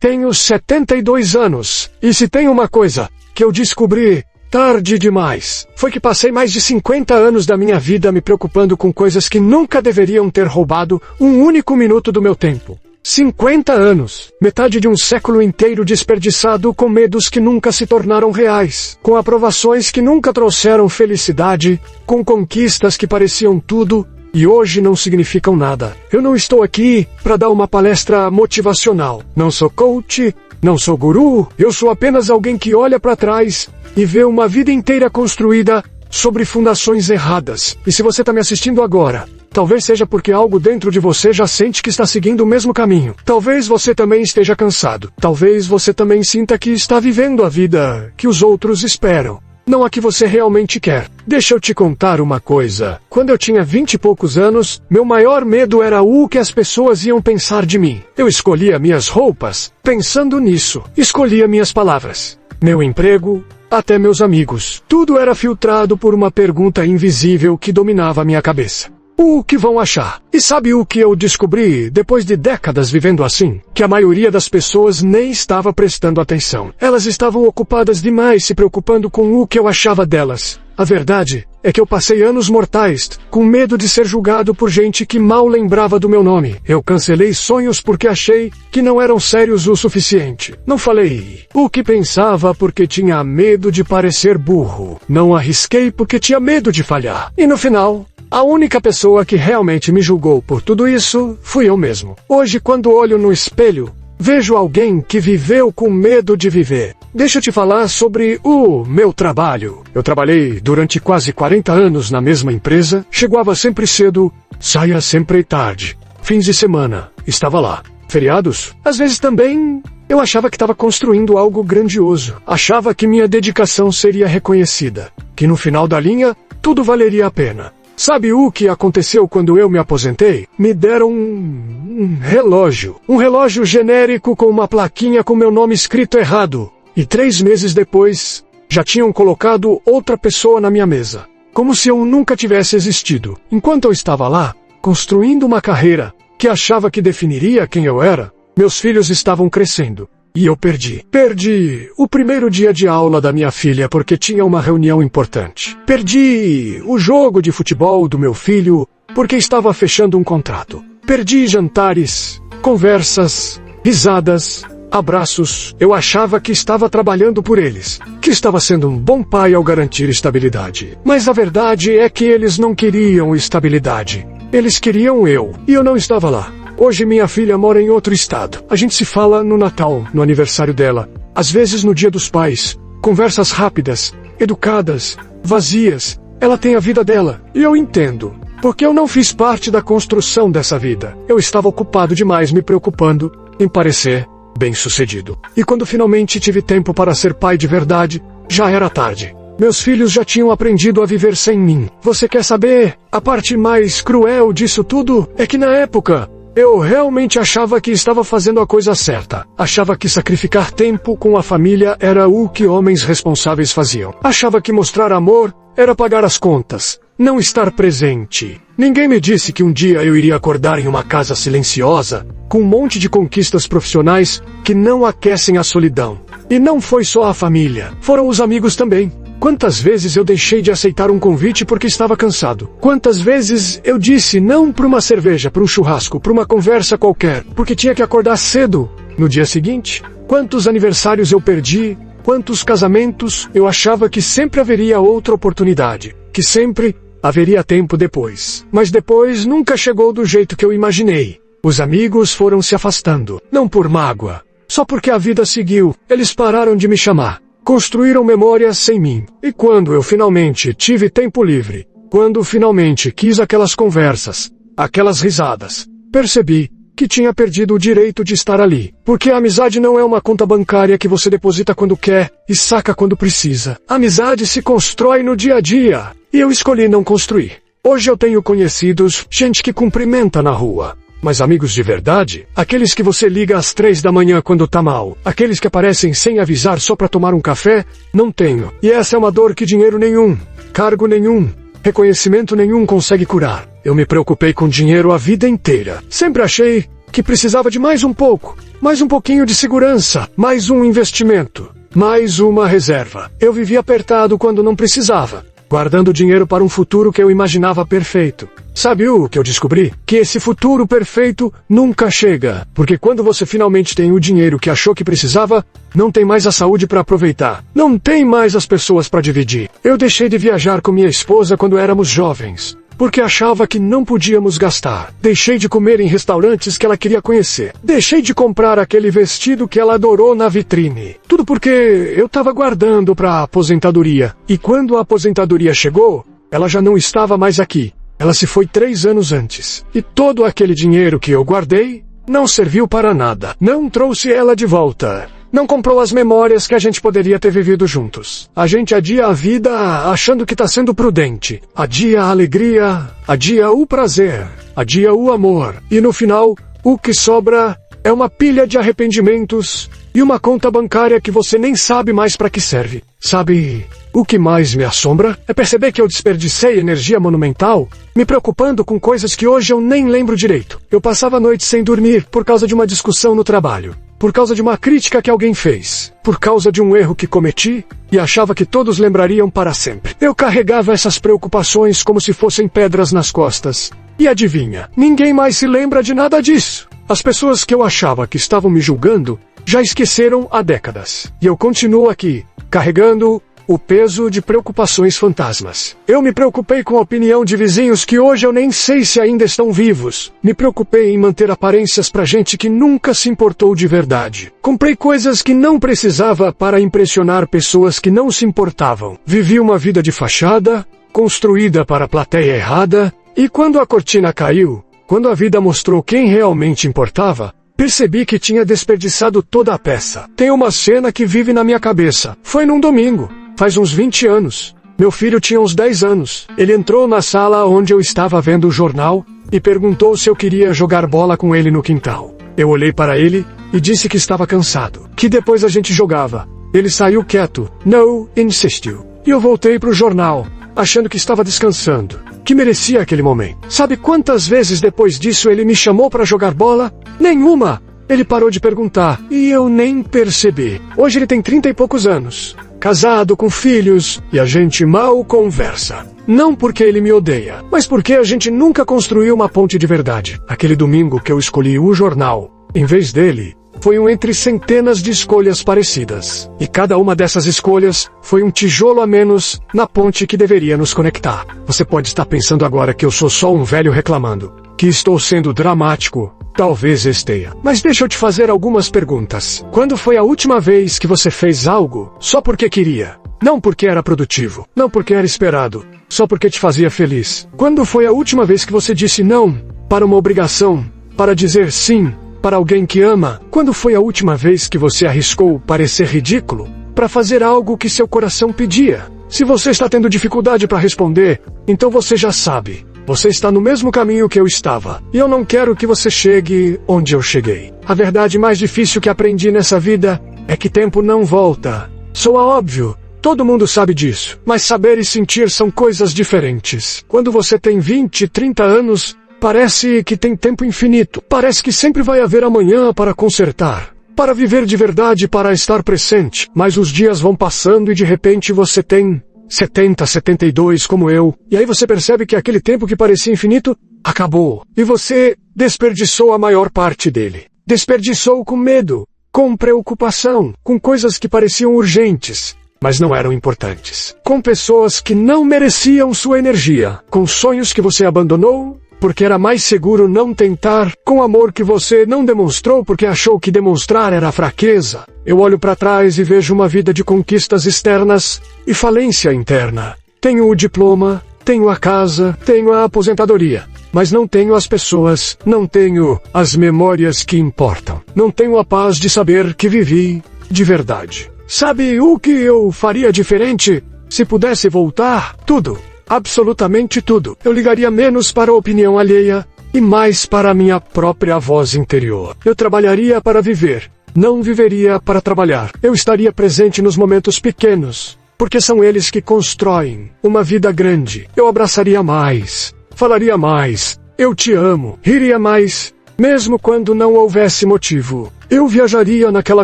Tenho 72 anos, e se tem uma coisa que eu descobri tarde demais, foi que passei mais de 50 anos da minha vida me preocupando com coisas que nunca deveriam ter roubado um único minuto do meu tempo. 50 anos, metade de um século inteiro desperdiçado com medos que nunca se tornaram reais, com aprovações que nunca trouxeram felicidade, com conquistas que pareciam tudo e hoje não significam nada. Eu não estou aqui para dar uma palestra motivacional. Não sou coach, não sou guru, eu sou apenas alguém que olha para trás e vê uma vida inteira construída sobre fundações erradas. E se você está me assistindo agora, talvez seja porque algo dentro de você já sente que está seguindo o mesmo caminho. Talvez você também esteja cansado. Talvez você também sinta que está vivendo a vida que os outros esperam, não a que você realmente quer. Deixa eu te contar uma coisa. Quando eu tinha 20 e poucos anos, meu maior medo era o que as pessoas iam pensar de mim. Eu escolhia minhas roupas pensando nisso. Escolhia minhas palavras. Meu emprego, até meus amigos. Tudo era filtrado por uma pergunta invisível que dominava minha cabeça. O que vão achar? E sabe o que eu descobri depois de décadas vivendo assim? Que a maioria das pessoas nem estava prestando atenção. Elas estavam ocupadas demais se preocupando com o que eu achava delas. A verdade é que eu passei anos mortais, com medo de ser julgado por gente que mal lembrava do meu nome. Eu cancelei sonhos porque achei que não eram sérios o suficiente. Não falei o que pensava porque tinha medo de parecer burro. Não arrisquei porque tinha medo de falhar. E no final, a única pessoa que realmente me julgou por tudo isso fui eu mesmo. Hoje, quando olho no espelho, vejo alguém que viveu com medo de viver. Deixa eu te falar sobre o meu trabalho. Eu trabalhei durante quase 40 anos na mesma empresa, chegava sempre cedo, saía sempre tarde. Fins de semana, estava lá. Feriados, às vezes também, eu achava que estava construindo algo grandioso. Achava que minha dedicação seria reconhecida, que no final da linha, tudo valeria a pena. Sabe o que aconteceu quando eu me aposentei? Me deram um relógio. Um relógio genérico com uma plaquinha com meu nome escrito errado. E 3 meses depois, já tinham colocado outra pessoa na minha mesa. Como se eu nunca tivesse existido. Enquanto eu estava lá, construindo uma carreira que achava que definiria quem eu era, meus filhos estavam crescendo. E eu perdi. Perdi o primeiro dia de aula da minha filha porque tinha uma reunião importante. Perdi o jogo de futebol do meu filho porque estava fechando um contrato. Perdi jantares, conversas, risadas, abraços. Eu achava que estava trabalhando por eles, que estava sendo um bom pai ao garantir estabilidade. Mas a verdade é que eles não queriam estabilidade. Eles queriam eu. E eu não estava lá. Hoje minha filha mora em outro estado. A gente se fala no Natal, no aniversário dela. Às vezes no Dia dos Pais. Conversas rápidas, educadas, vazias. Ela tem a vida dela. E eu entendo. Porque eu não fiz parte da construção dessa vida. Eu estava ocupado demais me preocupando em parecer bem-sucedido. E quando finalmente tive tempo para ser pai de verdade, já era tarde. Meus filhos já tinham aprendido a viver sem mim. Você quer saber? A parte mais cruel disso tudo é que na época, eu realmente achava que estava fazendo a coisa certa. Achava que sacrificar tempo com a família era o que homens responsáveis faziam. Achava que mostrar amor era pagar as contas, não estar presente. Ninguém me disse que um dia eu iria acordar em uma casa silenciosa, com um monte de conquistas profissionais que não aquecem a solidão. E não foi só a família, foram os amigos também. Quantas vezes eu deixei de aceitar um convite porque estava cansado? Quantas vezes eu disse não para uma cerveja, para um churrasco, para uma conversa qualquer, porque tinha que acordar cedo no dia seguinte? Quantos aniversários eu perdi? Quantos casamentos eu achava que sempre haveria outra oportunidade? Que sempre haveria tempo depois. Mas depois nunca chegou do jeito que eu imaginei. Os amigos foram se afastando, não por mágoa, só porque a vida seguiu. Eles pararam de me chamar. Construíram memórias sem mim. E quando eu finalmente tive tempo livre, quando finalmente quis aquelas conversas, aquelas risadas, percebi que tinha perdido o direito de estar ali. Porque a amizade não é uma conta bancária que você deposita quando quer e saca quando precisa. A amizade se constrói no dia a dia. E eu escolhi não construir. Hoje eu tenho conhecidos, gente que cumprimenta na rua. Mas amigos de verdade, aqueles que você liga às 3 da manhã quando tá mal, aqueles que aparecem sem avisar só pra tomar um café, não tenho. E essa é uma dor que dinheiro nenhum, cargo nenhum, reconhecimento nenhum consegue curar. Eu me preocupei com dinheiro a vida inteira. Sempre achei que precisava de mais um pouco, mais um pouquinho de segurança, mais um investimento, mais uma reserva. Eu vivia apertado quando não precisava, guardando dinheiro para um futuro que eu imaginava perfeito. Sabe o que eu descobri? Que esse futuro perfeito nunca chega, porque quando você finalmente tem o dinheiro que achou que precisava, não tem mais a saúde para aproveitar, não tem mais as pessoas para dividir. Eu deixei de viajar com minha esposa quando éramos jovens, porque achava que não podíamos gastar. Deixei de comer em restaurantes que ela queria conhecer. Deixei de comprar aquele vestido que ela adorou na vitrine. Tudo porque eu estava guardando para a aposentadoria. E quando a aposentadoria chegou, ela já não estava mais aqui. Ela se foi 3 anos antes. E todo aquele dinheiro que eu guardei não serviu para nada. Não trouxe ela de volta. Não comprou as memórias que a gente poderia ter vivido juntos. A gente adia a vida achando que está sendo prudente. Adia a alegria, adia o prazer, adia o amor. E no final, o que sobra é uma pilha de arrependimentos e uma conta bancária que você nem sabe mais para que serve. Sabe, o que mais me assombra é perceber que eu desperdicei energia monumental me preocupando com coisas que hoje eu nem lembro direito. Eu passava a noite sem dormir por causa de uma discussão no trabalho, por causa de uma crítica que alguém fez, por causa de um erro que cometi e achava que todos lembrariam para sempre. Eu carregava essas preocupações como se fossem pedras nas costas. E adivinha, ninguém mais se lembra de nada disso. As pessoas que eu achava que estavam me julgando já esqueceram há décadas. E eu continuo aqui, carregando o peso de preocupações fantasmas. Eu me preocupei com a opinião de vizinhos que hoje eu nem sei se ainda estão vivos. Me preocupei em manter aparências pra gente que nunca se importou de verdade. Comprei coisas que não precisava para impressionar pessoas que não se importavam. Vivi uma vida de fachada, construída para a plateia errada, e quando a cortina caiu, quando a vida mostrou quem realmente importava, percebi que tinha desperdiçado toda a peça. Tem uma cena que vive na minha cabeça. Foi num domingo. Faz uns 20 anos. Meu filho tinha uns 10 anos. Ele entrou na sala onde eu estava vendo o jornal e perguntou se eu queria jogar bola com ele no quintal. Eu olhei para ele e disse que estava cansado, que depois a gente jogava. Ele saiu quieto. No, insistiu. E eu voltei para o jornal, achando que estava descansando, que merecia aquele momento. Sabe quantas vezes depois disso ele me chamou para jogar bola? Nenhuma! Ele parou de perguntar e eu nem percebi. Hoje ele tem 30 e poucos anos. Casado, com filhos, e a gente mal conversa. Não porque ele me odeia, mas porque a gente nunca construiu uma ponte de verdade. Aquele domingo que eu escolhi o jornal, em vez dele, foi um entre centenas de escolhas parecidas. E cada uma dessas escolhas foi um tijolo a menos na ponte que deveria nos conectar. Você pode estar pensando agora que eu sou só um velho reclamando, que estou sendo dramático. Talvez esteja. Mas deixa eu te fazer algumas perguntas. Quando foi a última vez que você fez algo só porque queria? Não porque era produtivo. Não porque era esperado. Só porque te fazia feliz. Quando foi a última vez que você disse não para uma obrigação? Para dizer sim para alguém que ama? Quando foi a última vez que você arriscou parecer ridículo para fazer algo que seu coração pedia? Se você está tendo dificuldade para responder, então você já sabe. Você está no mesmo caminho que eu estava. E eu não quero que você chegue onde eu cheguei. A verdade mais difícil que aprendi nessa vida é que tempo não volta. Soa óbvio. Todo mundo sabe disso. Mas saber e sentir são coisas diferentes. Quando você tem 20, 30 anos, parece que tem tempo infinito. Parece que sempre vai haver amanhã para consertar. Para viver de verdade, para estar presente. Mas os dias vão passando e de repente você tem 70, 72 como eu, e aí você percebe que aquele tempo que parecia infinito, acabou. E você desperdiçou a maior parte dele. Desperdiçou com medo, com preocupação, com coisas que pareciam urgentes, mas não eram importantes. Com pessoas que não mereciam sua energia, com sonhos que você abandonou, porque era mais seguro não tentar, com amor que você não demonstrou porque achou que demonstrar era fraqueza. Eu olho para trás e vejo uma vida de conquistas externas e falência interna. Tenho o diploma, tenho a casa, tenho a aposentadoria, mas não tenho as pessoas, não tenho as memórias que importam. Não tenho a paz de saber que vivi de verdade. Sabe o que eu faria diferente se pudesse voltar? Tudo. Absolutamente tudo. Eu ligaria menos para a opinião alheia e mais para a minha própria voz interior. Eu trabalharia para viver, não viveria para trabalhar. Eu estaria presente nos momentos pequenos, porque são eles que constroem uma vida grande. Eu abraçaria mais, falaria mais, eu te amo, riria mais, Mesmo quando não houvesse motivo. Eu viajaria naquela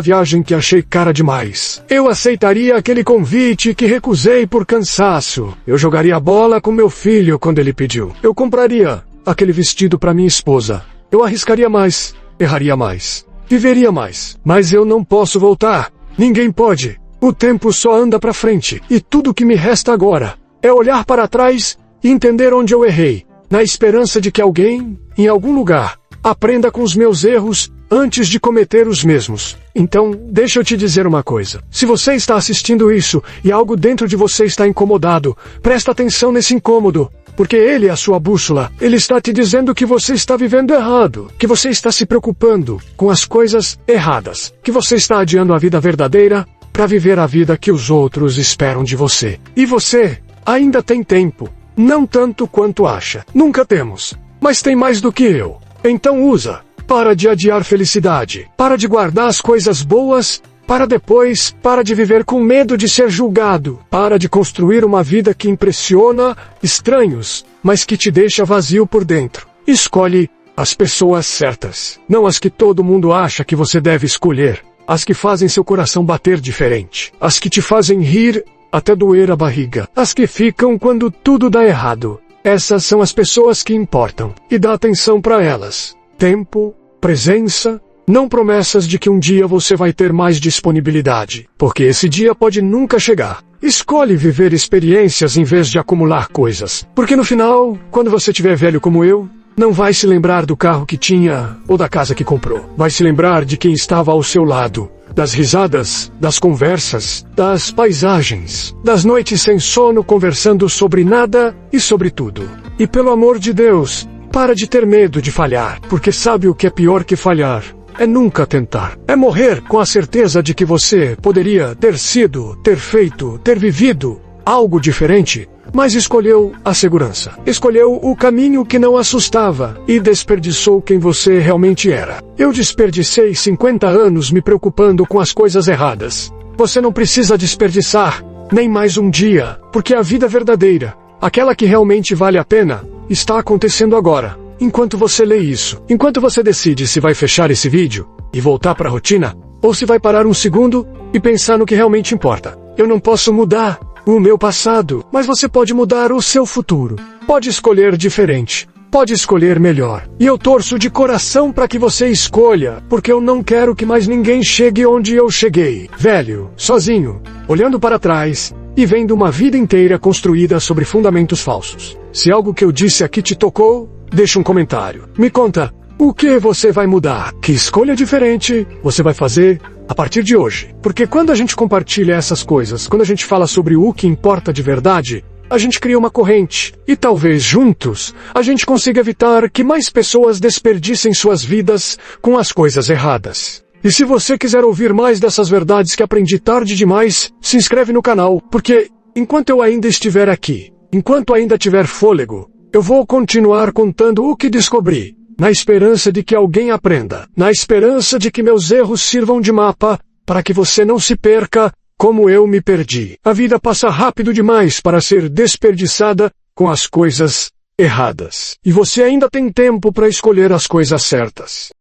viagem que achei cara demais. Eu aceitaria aquele convite que recusei por cansaço. Eu jogaria bola com meu filho quando ele pediu. Eu compraria aquele vestido para minha esposa. Eu arriscaria mais, erraria mais, viveria mais. Mas eu não posso voltar. Ninguém pode. O tempo só anda para frente. E tudo que me resta agora é olhar para trás e entender onde eu errei, na esperança de que alguém, em algum lugar, aprenda com os meus erros antes de cometer os mesmos. Então, deixa eu te dizer uma coisa. Se você está assistindo isso e algo dentro de você está incomodado, presta atenção nesse incômodo, porque ele é a sua bússola. Ele está te dizendo que você está vivendo errado, que você está se preocupando com as coisas erradas, que você está adiando a vida verdadeira para viver a vida que os outros esperam de você. E você ainda tem tempo. Não tanto quanto acha. Nunca temos. Mas tem mais do que eu. Então usa. Para de adiar felicidade. Para de guardar as coisas boas para depois. Para de viver com medo de ser julgado. Para de construir uma vida que impressiona estranhos, mas que te deixa vazio por dentro. Escolhe as pessoas certas. Não as que todo mundo acha que você deve escolher. As que fazem seu coração bater diferente. As que te fazem rir até doer a barriga. As que ficam quando tudo dá errado. Essas são as pessoas que importam. E dá atenção para elas. Tempo, presença, não promessas de que um dia você vai ter mais disponibilidade. Porque esse dia pode nunca chegar. Escolhe viver experiências em vez de acumular coisas. Porque no final, quando você estiver velho como eu, não vai se lembrar do carro que tinha ou da casa que comprou. Vai se lembrar de quem estava ao seu lado. Das risadas, das conversas, das paisagens, das noites sem sono conversando sobre nada e sobre tudo. E pelo amor de Deus, para de ter medo de falhar, porque sabe o que é pior que falhar? É nunca tentar. É morrer com a certeza de que você poderia ter sido, ter feito, ter vivido algo diferente, mas escolheu a segurança. Escolheu o caminho que não assustava e desperdiçou quem você realmente era. Eu desperdicei 50 anos me preocupando com as coisas erradas. Você não precisa desperdiçar nem mais um dia, porque a vida verdadeira, aquela que realmente vale a pena, está acontecendo agora. Enquanto você lê isso, enquanto você decide se vai fechar esse vídeo e voltar para a rotina, ou se vai parar um segundo e pensar no que realmente importa. Eu não posso mudar o meu passado, mas você pode mudar o seu futuro. Pode escolher diferente. Pode escolher melhor. E eu torço de coração para que você escolha, porque eu não quero que mais ninguém chegue onde eu cheguei. Velho, sozinho, olhando para trás e vendo uma vida inteira construída sobre fundamentos falsos. Se algo que eu disse aqui te tocou, deixa um comentário. Me conta, o que você vai mudar? Que escolha diferente você vai fazer a partir de hoje? Porque quando a gente compartilha essas coisas, quando a gente fala sobre o que importa de verdade, a gente cria uma corrente. E talvez juntos, a gente consiga evitar que mais pessoas desperdicem suas vidas com as coisas erradas. E se você quiser ouvir mais dessas verdades que aprendi tarde demais, se inscreve no canal, porque enquanto eu ainda estiver aqui, enquanto ainda tiver fôlego, eu vou continuar contando o que descobri, na esperança de que alguém aprenda, na esperança de que meus erros sirvam de mapa, para que você não se perca como eu me perdi. A vida passa rápido demais para ser desperdiçada com as coisas erradas. E você ainda tem tempo para escolher as coisas certas.